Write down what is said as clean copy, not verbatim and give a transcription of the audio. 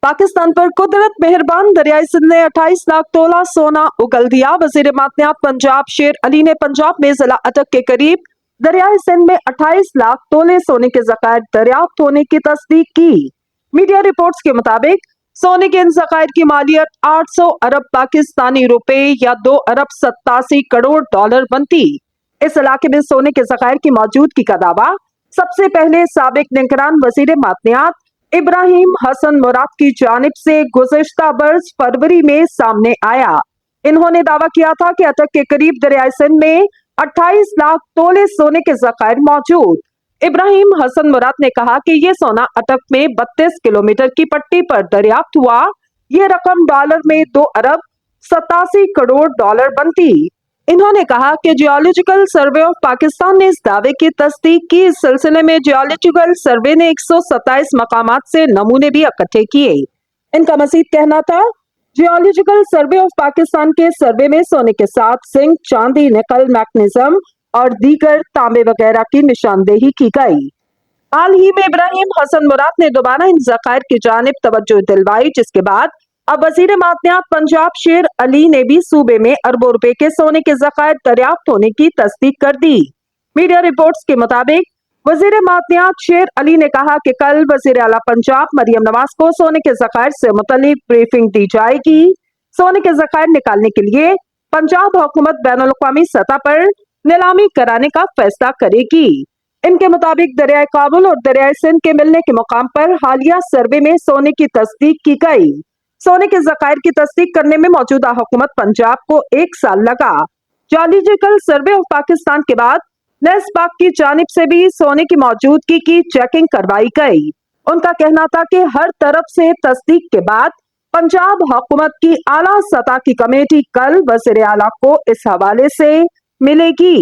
पाकिस्तान पर कुदरत मेहरबान, दरियाई सिंध ने 28 लाख तोला सोना उगल दिया। वजीर मादनियात पंजाब शेर अली ने पंजाब में जिला अटक के करीब दरियाई सिंध में 28 लाख तोले सोने के ज़खायर दरियाफ्त होने की तस्दीक की। मीडिया रिपोर्ट्स के मुताबिक सोने के इन ज़खायर की मालियत 800 अरब पाकिस्तानी रुपए या 2 अरब 87 करोड़ डॉलर बनती। इस इलाके में सोने के ज़खायर की मौजूदगी का दावा सबसे पहले साबिक निगरान वजीर मादनियात इब्राहिम हसन मुराद की जानिब से गुज़िश्ता बरस फरवरी में सामने आया। इन्होंने दावा किया था कि अटक के करीब दरियाई सिंध में 28 लाख तोले सोने के ज़खायर मौजूद। इब्राहिम हसन मुराद ने कहा कि ये सोना अटक में 32 किलोमीटर की पट्टी पर दरियाफ्त हुआ। ये रकम डॉलर में 2 अरब 87 करोड़ डॉलर बनती। इन्होंने कहा कि जियोलॉजिकल सर्वे ऑफ पाकिस्तान ने इस दावे की तस्दीक की। इस सिलसिले में जियोलॉजिकल सर्वे ने 127 मकामात से नमूने भी इकट्ठे किए। इनका मजीद कहना था, जियोलॉजिकल सर्वे ऑफ पाकिस्तान के सर्वे में सोने के साथ जिंक, चांदी, निकल, मैग्नीशियम और दीगर तांबे वगैरह की निशानदेही की गई। हाल ही में इब्राहिम हसन मुराद ने दोबारा इन ज़खायर की जानिब तवज्जो दिलवाई, जिसके बाद अब वजीर मादनियात पंजाब शेर अली ने भी सूबे में अरबों रुपए के सोने के ज़खायर दरियाफ्त होने की तस्दीक कर दी। मीडिया रिपोर्ट्स के मुताबिक वजीर मादनियात शेर अली ने कहा कि कल वजीर आला पंजाब मरियम नवाज को सोने के ज़खायर से मुतल्लिक ब्रीफिंग दी जाएगी। सोने के ज़खायर निकालने के लिए पंजाब हुकूमत बैनुल अक़वामी सतह पर नीलामी कराने का फैसला करेगी। इनके मुताबिक दरियाए काबुल और दरियाए सिंध के मिलने के मुकाम पर हालिया सर्वे में सोने की तस्दीक की गई। सोने के ज़खायर की तस्दीक करने में मौजूदा हुकूमत पंजाब को 1 साल लगा। जियोलॉजिकल सर्वे ऑफ पाकिस्तान के बाद नेस्पाक की जानिब से भी सोने की मौजूदगी की चेकिंग करवाई गई। उनका कहना था कि हर तरफ से तस्दीक के बाद पंजाब हुकूमत की आला सतह की कमेटी कल वज़ीर आला को इस हवाले से मिलेगी।